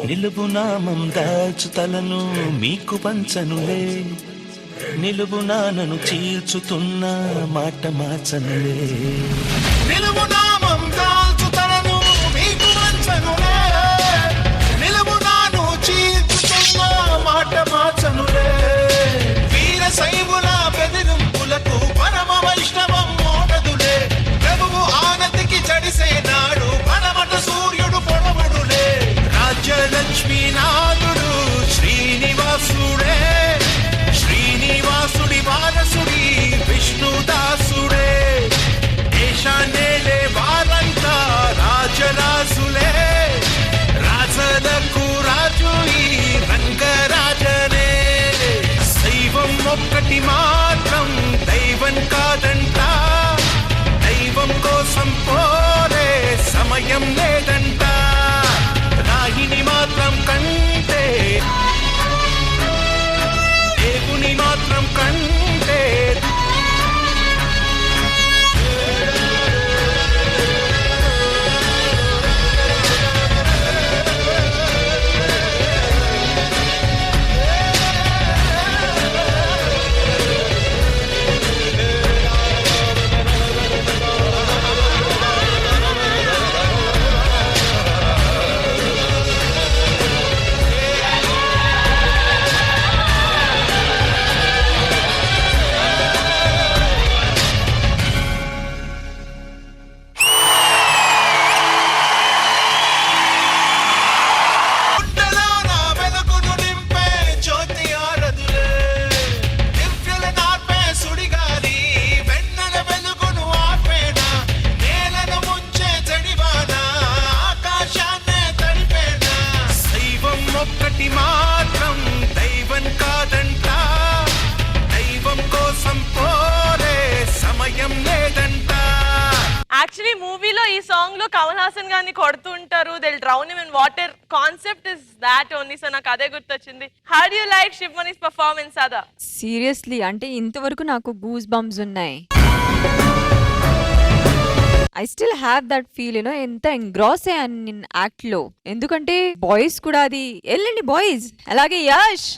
నిలువు నామం దాల్చు తలను మీకు పంచనులే, నిలువు నానను చీల్చుతున్న మాట మార్చనులే. నిలువు నామం దాల్చు తలను మీకు వంచనులే, నిలువు నాను చీల్చుతున్న మాట మార్చనులే. వీర శైవుల బెదిరింపులకు పరమ వైష్ణవం మోడదులే. ప్రభువు ఆనతికి చడిసే నాడు పరమట సూర్యుడు పొడవడులే. రాజ్యలక్ష్మీనాథుడు శ్రీనివాసుడే, శ్రీనివాసుడి వారసుడి విష్ణుదాసుడే. దేశాన్నేలే వారంతా రాజరాజులే, రాజలకు రాజు ఈ రంగరాజనే. శైవం ఒక్కటి మాత్రం దైవం కాదంట, దైవం కోసం పోరే సమయం లేదంట. రాహిని మాత్రం కంటే దేవుని మాత్రం కంటే యాక్చువల్లీ మూవీలో ఈ సాంగ్ లో కమల్ హాసన్ గారిని కొడుతూ ఉంటారు, they drown him in water. Concept is that only. So నాకు అదే గుర్తొచ్చింది. How do you like Sivamani's performance అదా? సీరియస్లీ అంటే ఇంతవరకు నాకు గూస్ బంప్స్ ఉన్నాయి. I still have that feel, you know ఎంత ఎంగ్రాస్ అయ్యాను నేను యాక్ట్ లో. ఎందుకంటే బాయ్స్ కూడా అది వెళ్ళండి బాయ్స్, అలాగే Yash.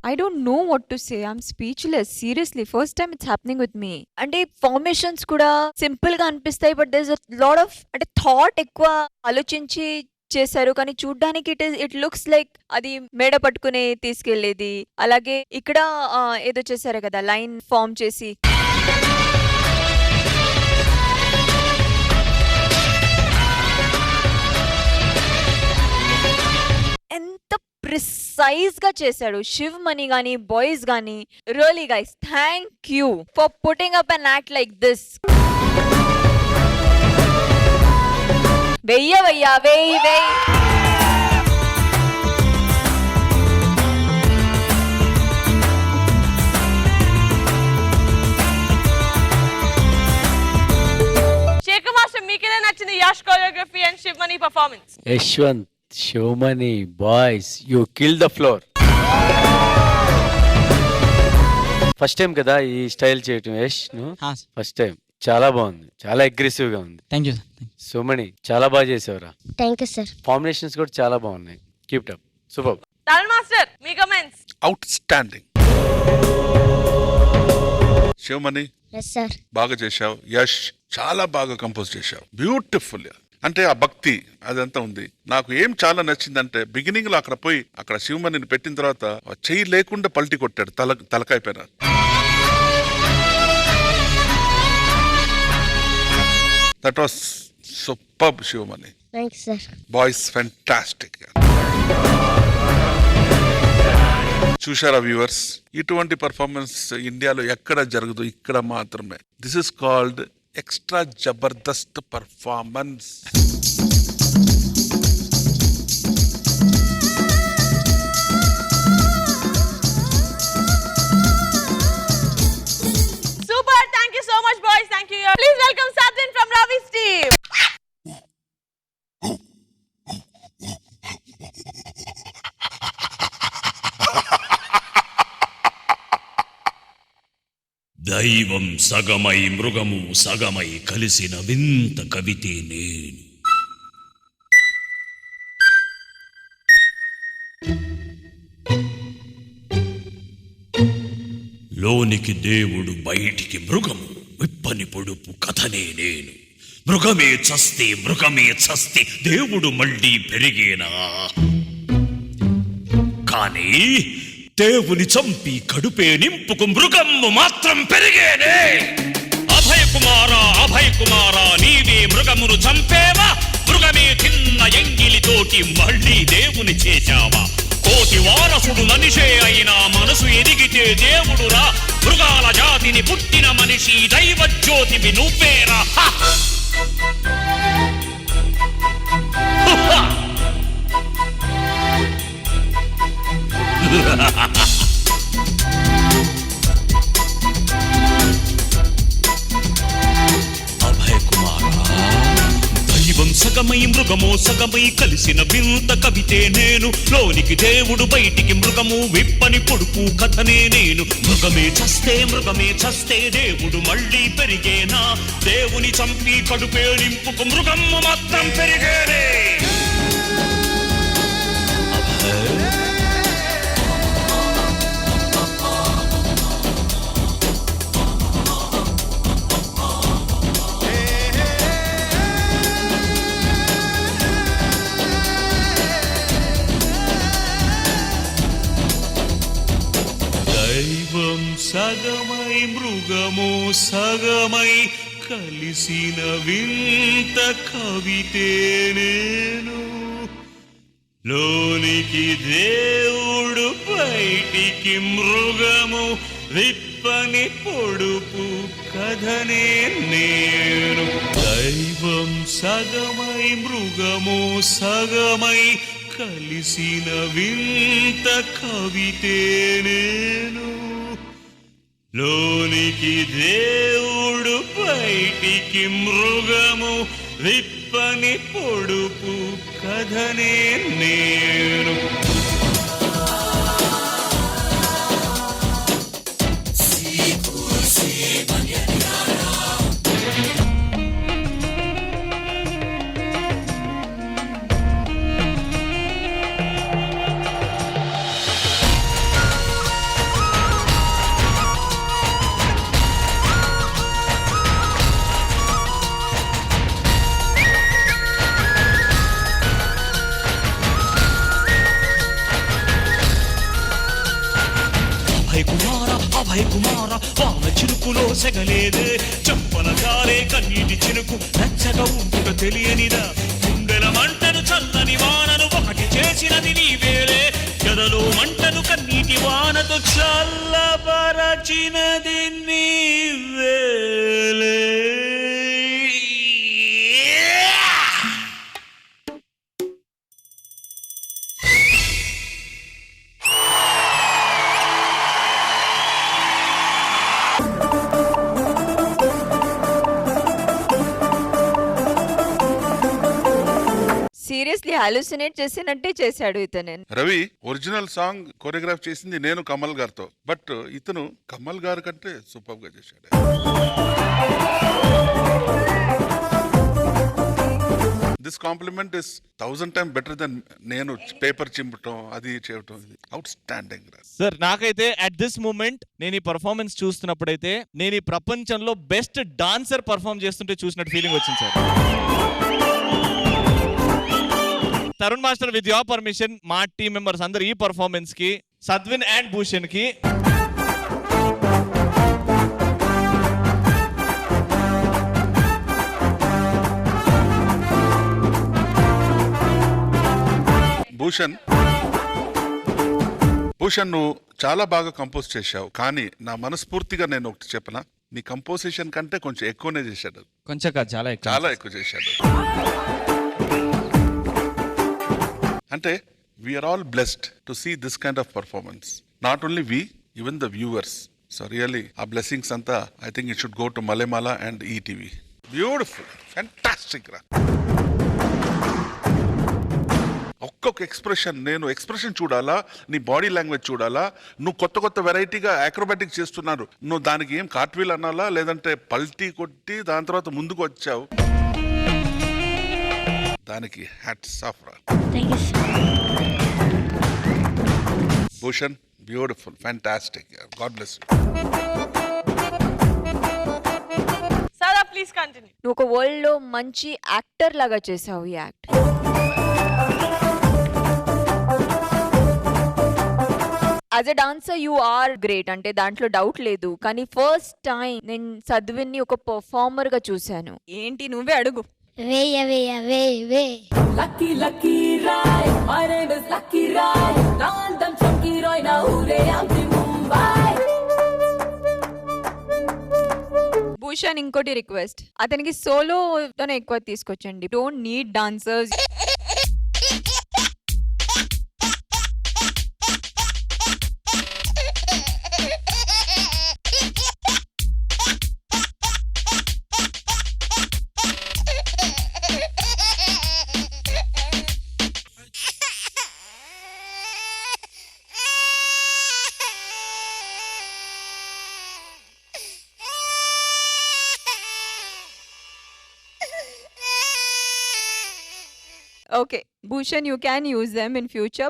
I don't know what to say. I'm speechless. Seriously, first time it's happening with me. అంటే ఫార్మేషన్స్ కూడా సింపుల్ గా అనిపిస్తాయి, but there is a lot of అంటే థాట్ ఎక్కువ ఆలోచించి చేశారు. కానీ చూడ్డానికి ఇట్ లుక్స్ లైక్ అది మేడ పట్టుకుని తీసుకెళ్లేది. అలాగే ఇక్కడ ఏదో చేశారు కదా లైన్ ఫామ్ చేసి. ఎంత ప్రిసైజ్ గా చేశాడు శివమణి గాని బాయ్స్ గాని. Really guys, thank you for putting up an act like this. వెయ్య వెయ్యి. శేఖర్ మాస్టర్, మీకేనా నచ్చింది Yash choreography and Shivamani performance? Yashwant, Shivamani, boys, you kill the floor. First time కదా ఈ స్టైల్ చేయటం యష్? First time. చాలా బాగుంది, చాలా అగ్రెసివ్ గా ఉంది. Thank you. సుమణి, చాలా బాగా చేసావురా. Thank you sir. కాంబినేషన్స్ కూడా చాలా బాగున్నాయి. Keep it up. Super. Tarun master, మీ comments? Outstanding. Shivamani yes sir. బాగా చేశావు. యష్ చాలా బాగా కంపోజ్ చేశావు, బ్యూటిఫుల్. అంటే ఆ భక్తి అదంతా ఉంది. నాకు ఏం చాలా నచ్చిందంటే బిగినింగ్ లో అక్కడ పోయి అక్కడ శివమణిని పెట్టిన తర్వాత చెయ్యి లేకుండా పల్టీ కొట్టాడు, తలకాయ పైన. That was superb Sivamani. Thank you sir. Boys fantastic. చూశారా వ్యూవర్స్, ఇటువంటి పర్ఫార్మెన్స్ ఇండియాలో ఎక్కడ జరగదు, ఇక్కడ మాత్రమే. This is called extra Jabardasth performance. Super, thank you so much boys, thank you. Please welcome Sachin from Ravi's team. దైవం సగమై మృగము సగమై కలిసిన వింత కవితే నేను. లోనికి దేవుడు బయటికి మృగము విప్పని పొడుపు కథనే నేను. మృగమే చస్తే దేవుడు మళ్ళీ పెరిగేనా? కానీ దేవుని చంపి కడుపే నింపుకు మృగమ్ము మాత్రం పెరిగేనే. అభయ కుమారా నీవే మృగమును చంపేవా? మృగమే తిన్న ఎంగిలితోటి మళ్ళీ దేవుని చేశావా? కోటి వారసుడు మనిషే అయినా మనసు ఎదిగితే దేవుడురా. మృగాల జాతిని పుట్టిన మనిషి దైవ జ్యోతివి నువ్వేరా. అభయ కుమారా దైవం సగమై మృగమో సగమై కలిసిన వింత కవితే నేను. లోనికి దేవుడు బయటికి మృగము విప్పని పొడుపు కథనే నేను. మృగమే చస్తే దేవుడు మళ్ళీ పెరిగేనా? దేవుని చంపి కడుపే నింపుకు మృగమ్మ మాత్రం పెరిగేనే. దైవం సగమై మృగమో సగమై కలిసిన వింత కవితే నేను. లోనికి దేవుడు బయటికి మృగము విప్పని పొడుపు కథనే నేను. దైవం సగమై మృగమో సగమై కలిసిన వింత కవితే నేను. లోనికి దేవుడు బయటికి మృగము విప్పని పొడుపు కథనే నేను. అభయ కుమార వాన చిరుకులో సెగలేదే. చంపన గారే కన్నీటి చినుకు నచ్చగా ఉంటుట తెలియనిదా? గుండెల మంటను చల్లని వానను ఒకటి చేసినది నీవేలే. గదలో మంటను కన్నీటి వానతో చల్లబరచినది నీవేలే. సీరియస్లీ హాలుసినేట్ చేసినట్టే చేశాడు ఇతను. రవి ఒరిజినల్ సాంగ్ కొరియోగ్రాఫ్ చేసింది నేను కమల్ గారితో, బట్ ఇతను కమల్ గారి కంటే సూపర్ గా చేశాడు. This compliment is 1000 times better then నేను పేపర్ చింపటం అది చేయటం. Outstanding. సార్ నాకైతే అట్ దిస్ మూమెంట్ నేను ఈ పర్ఫార్మెన్స్ చూస్తున్నప్పుడైతే నేను ఈ ప్రపంచంలో బెస్ట్ డాన్సర్ పర్ఫార్మ్ చేస్తుంటే చూసినట్టు ఫీలింగ్ వచ్చింది sir. Tarun master, with your permission మా టీమ్ మెంబర్స్ అందరు ఈ పర్ఫార్మెన్స్ కి, సద్విన్ అండ్ భూషణ్ కి భూషణ్ నువ్వు చాలా బాగా కంపోజ్ చేశావు, కానీ నా మనస్ఫూర్తిగా నేను ఒకటి చెప్పనా, నీ కంపోజిషన్ కంటే కొంచెం ఎక్కువనే చేశాడు. కొంచెం కాదు, చాలా ఎక్కువ చేశాడు. అంటే we are all blessed to see this kind of performance. Not only we, even the viewers. So really ఆ బ్లెస్సింగ్స్ అంతా I think it should go to Mallemala and ETV. Beautiful, fantastic రా. ఒక్కొక్క ఎక్స్ప్రెషన్, నేను ఎక్స్ప్రెషన్ చూడాలా, నీ బాడీ లాంగ్వేజ్ చూడాలా, నువ్వు కొత్త కొత్త వెరైటీగా అక్రోబాటిక్ చేస్తున్నారు, నువ్వు దానికి ఏం కార్ట్వీల్ అనాలా లేదంటే పల్టీ కొట్టి దాని తర్వాత ముందుకు వచ్చావు, దానికి హ్యాట్స్ ఆఫ్ రా. Bhushan, beautiful, fantastic, God bless you. Sara please continue. నువ్వు ఒక వరల్డ్ లో మంచి యాక్టర్ లాగా చేసావు ఈ act. As a dancer you are great, అంటే దాంట్లో డౌట్ లేదు. కానీ ఫస్ట్ టైం నేను సద్విన్ ని ఒక పర్ఫార్మర్ గా చూశాను. ఏంటి నువ్వే అడుగు. వేయ వేయ వే వే Lucky, lucky Rai, my name is Lucky Rai. Nandam Chunky Roy, na ure amti Mumbai. Bhushan, ఇంకోటి రిక్వెస్ట్, అతనికి సోలోతోనే ఎక్కువ తీసుకొచ్చండి. Don't need dancers. Okay, Bhushan, you can use them in future.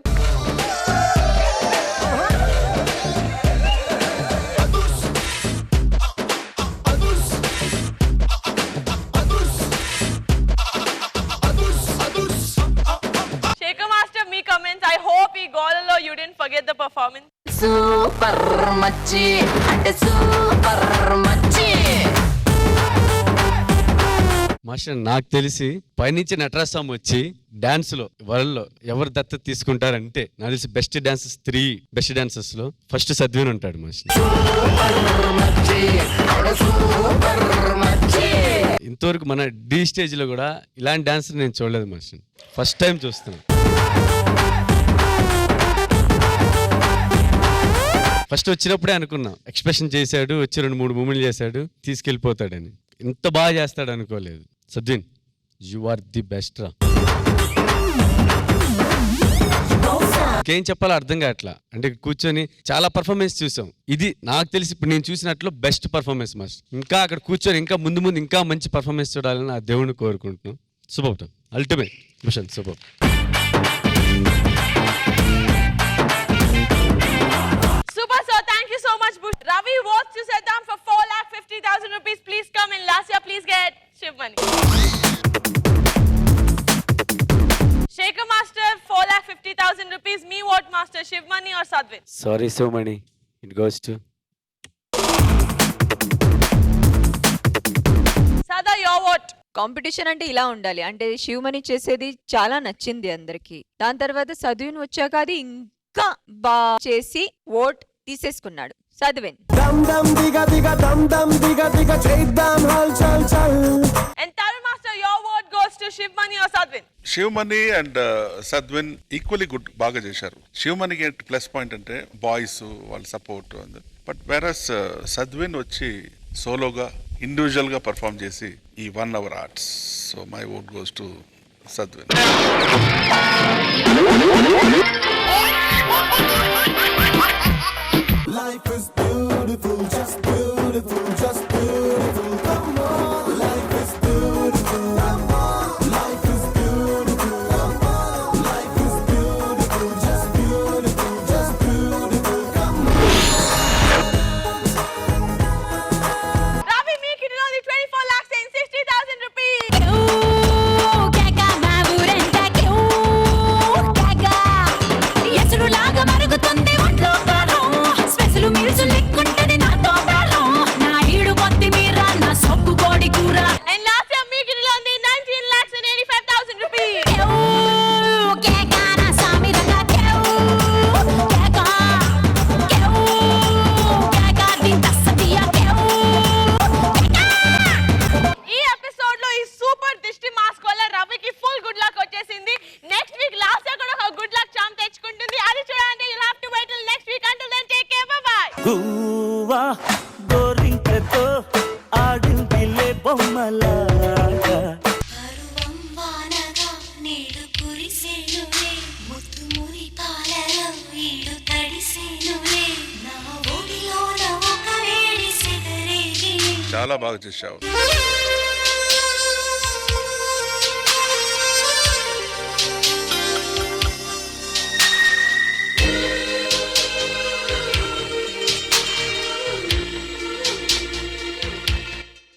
Shekhar Master, me comments. I hope he got along. You didn't forget the performance. Super machi, and super machi. Master, నాకు తెలిసి పైనుంచి నటరాజస్వామి వచ్చి dance లో world లో ఎవరు దత్తత తీసుకుంటారంటే నాకు తెలిసి బెస్ట్ డాన్సర్స్ 3 బెస్ట్ డాన్సర్స్ లో ఫస్ట్ సద్విన్ ఉంటాడు మాస్టర్. ఇంతవరకు మన డి స్టేజ్ లో కూడా ఇలాంటి డాన్స్ నేను చూడలేదు మాస్టర్, ఫస్ట్ టైం చూస్తున్నాను. ఫస్ట్ వచ్చినప్పుడే అనుకున్నాం, ఎక్స్ప్రెషన్ చేశాడు, వచ్చి 2-3 మూమెంట్లు చేశాడు, తీసుకెళ్ళిపోతాడని. ఇంత బాగా చేస్తాడు అనుకోలేదు. Sadvin, you are the best రా. ఇంకేం చెప్పాలో అర్థం కావట్లా. అంటే కూర్చొని చాలా పర్ఫార్మెన్స్ చూసాం, ఇది నాకు తెలిసి ఇప్పుడు నేను చూసినట్లు బెస్ట్ పర్ఫార్మెన్స్ మాస్టర్. ఇంకా అక్కడ కూర్చొని ఇంకా ముందు ముందు ఇంకా మంచి పర్ఫార్మెన్స్ చూడాలని ఆ దేవుడిని కోరుకుంటున్నాం. Super, ultimate Bhushan, super. Super, sir. Thank you so much, Bhush. Ravi votes to set down for 4,50,000 rupees. Please come in. Lasya, please get Shiv money. Shekhar Master, 4,50,000 rupees. Me vote Master, Shiv money or Sadvin? Sorry so money, it goes to Sada, your vote. Competition అంటే ఇలా ఉండాలి. అంటే శివమణి చేసేది చాలా నచ్చింది అందరికి. దాని తర్వాత సద్విన్ వచ్చాక అది ఇంకా బాగా చేసి ఓట్ తీసేసుకున్నాడు సద్విన్. Dum dum diga diga dum dum diga diga చేద్దాం హల్ చల్ చల్. And Tarun Master, your vote goes to Shiv money or Sadvin? Shivamani and Sadvin equally good, బాగా చేశారు. శివమణికి ప్లస్ పాయింట్ అంటే బాయ్స్ వాళ్ళ సపోర్ట్. బట్ వేరస్ సద్విన్ వచ్చి సోలోగా ఇండివిజువల్ గా పర్ఫామ్ చేసి ఈ 1 hour arts. So my vote goes to Sadvin. Life is beautiful, just beautiful, just beautiful. Come on, life is beautiful. Come on, life is beautiful. గువ్వా గోరింకతో ఆడిందిలే బొమ్మలాగా వానగా నీడు కురిసేనులే ముత్తు మురి పాలలో వీడు తడిసేనులే నా ఒడిలోన ఒక వేడి సిగరేగి చాలా బాగా చేశావు.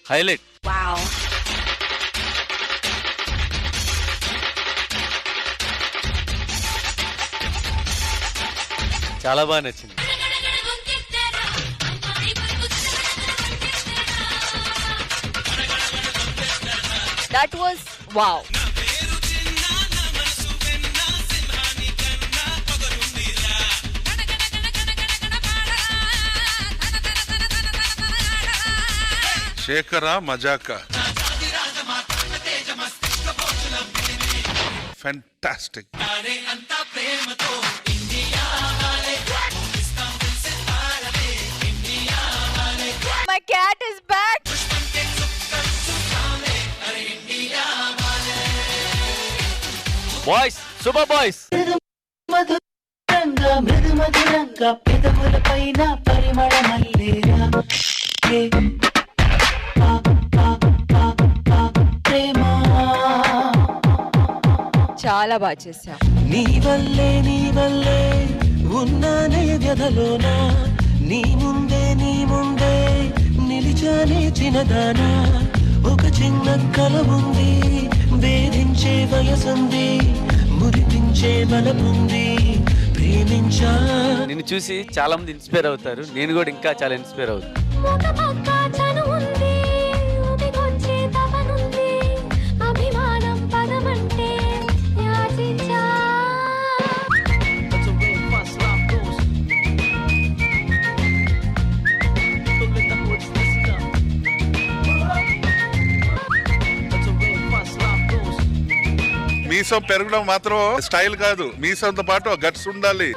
హైలైట్. చాలా బాగా నచ్చింది. That was wow. శేఖర మజాక fantastic. My cat is back. Boys, super boys. మధురంగా మృదు మధురంగా పెదవుల పైన పరిమళ మల్లేరా ప్రేమ చాలా బాగా చేశావు. నీ వల్లే ఉన్నానే వ్యధలోనా నీ ముందే నిలిచానే చిన్నదానా ఒక చిన్న కల ఉంది వేధించే వయసుంది మురిపించే బలముంది ప్రేమించా. నిన్ను చూసి చాలా మంది ఇన్స్పైర్ అవుతారు. నేను కూడా ఇంకా చాలా ఇన్స్పైర్ అవుతాను. ఒక పక్క చనువుంది ఉదిగొచ్చే తపనుంది అభిమానం పదమంటే యాచించా మీసం పెరగడం మాత్రం స్టైల్ కాదు, మీసంతో పాటు గట్స్ ఉండాలి.